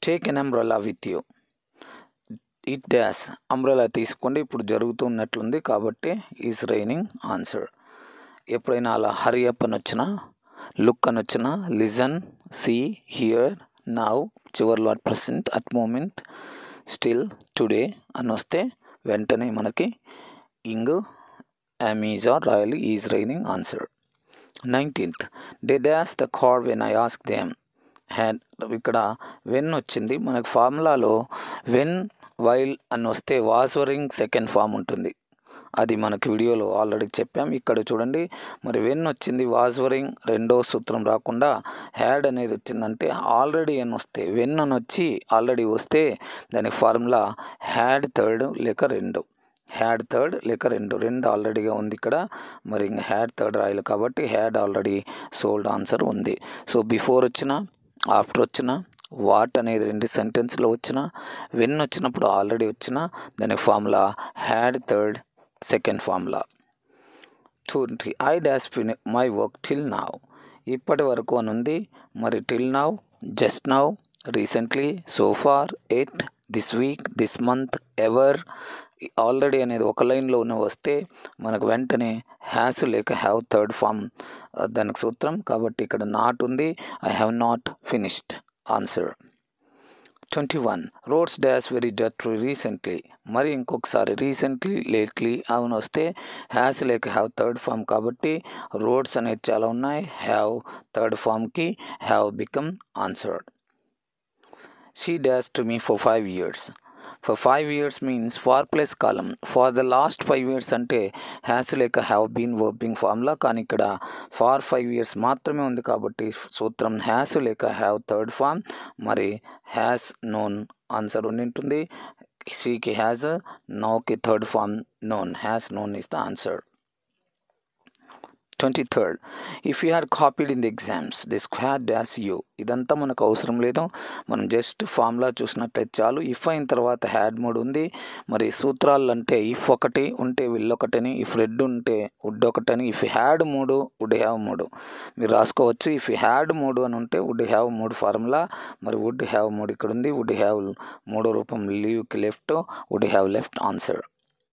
Take an umbrella with you. It dash. Umbrella తీసుకోండి, ఇప్పుడు జరుగుతున్నట్లుంది కాబట్టి ఈజ్ రైనింగ్ ఆన్సర్. ఎప్పుడైనా అలా హరీ అప్ అని వచ్చినా, లుక్ అని వచ్చినా, లిజన్, సీ, హియర్, నౌ, చివర్లో at present, at moment, still, today అని వస్తే వెంటనే మనకి ఇంగ్ అమీజ్ ఆర్ రాయల్ is raining answer. 19th, they dash the car when I ask them. Had ఇక్కడ వెన్ వచ్చింది. మనకు ఫార్ములాలో వెన్, వైల్ అని వస్తే వాస్-వరింగ్ సెకండ్ ఫామ్ ఉంటుంది. అది మనకి వీడియోలో ఆల్రెడీ చెప్పాం. ఇక్కడ చూడండి, మరి వెన్ వచ్చింది, వాస్-వరింగ్ రెండో సూత్రం రాకుండా హ్యాడ్ అనేది వచ్చిందంటే ఆల్రెడీ అని వస్తే, వెన్ అని వచ్చి ఆల్రెడీ వస్తే దానికి ఫార్ములా హ్యాడ్ థర్డ్ లేక రెండు. హ్యాడ్ థర్డ్ లేక రెండు ఆల్రెడీగా ఉంది ఇక్కడ. మరి ఇంకా హ్యాడ్ థర్డ్ రాయాలి కాబట్టి హ్యాడ్ ఆల్రెడీ సోల్డ్ ఆన్సర్ ఉంది. సో బిఫోర్ వచ్చినా, ఆఫ్టర్ వచ్చినా, వాట్ అనేది రెండు సెంటెన్స్లో వచ్చినా, వెన్ వచ్చినప్పుడు ఆల్రెడీ వచ్చినా దాని formula had third second formula. 20, I dash my work till now. ఇప్పటి వరకు అని ఉంది. మరి till now, just now, recently, so far, at, this week, this month, ever. Already అనేది ఒక లైన్లో ఉన్న వస్తే మనకు వెంటనే హ్యాస్ లేక హ్యావ్ థర్డ్ ఫామ్ దానికి సూత్రం కాబట్టి ఇక్కడ నాట్ ఉంది. I have not finished answer. 21, roads dash very dirty recently. మరి ఇంకొకసారి రీసెంట్లీ, లేట్లీ అవును వస్తే హ్యాస్ లేక హ్యావ్ థర్డ్ ఫామ్ కాబట్టి రోడ్స్ అనేది చాలా ఉన్నాయి. హ్యావ్ థర్డ్ ఫామ్కి have become answer. She dash to me for 5 years. For 5 years means for ప్లస్ కాలం. ఫార్ ద లాస్ట్ 5 years అంటే హ్యాస్ లేక హ్యావ్ బీన్ వర్బింగ్ ఫార్ములా. కానీ ఇక్కడ ఫార్ 5 years మాత్రమే ఉంది కాబట్టి సూత్రం హ్యాస్ లేక హ్యావ్ థర్డ్ ఫామ్. మరి హ్యాస్ నోన్ ఆన్సర్ ఉంటుంది. షీకి హ్యాజ్, నౌకి third form known. Has known is the answer. 23rd, if you had copied in the exams the square dash you. ఇదంతా మనకు అవసరం లేదు, మనం జస్ట్ ఫార్ములా చూసినట్లయితే చాలు. ఇఫ్ అయిన తర్వాత హ్యాడ్ మోడ్ ఉంది. మరి సూత్రాలు అంటే ఇఫ్ ఒకటి ఉంటే విల్ ఒకటని, ఇఫ్ రెడ్ ఉంటే వుడ్ ఒకటని, ఇఫ్ హ్యాడ్ మూడు వుడ్ హ్యావ్ మూడు మీరు రాసుకోవచ్చు. ఇఫ్ హ్యాడ్ మూడు అని ఉంటే వుడ్ హ్యావ్ మూడు ఫార్ములా. మరి వుడ్ హ్యావ్ మూడు ఇక్కడ ఉంది. వుడ్ హ్యావ్ మూడో రూపం లీవ్కి left, would have left answer.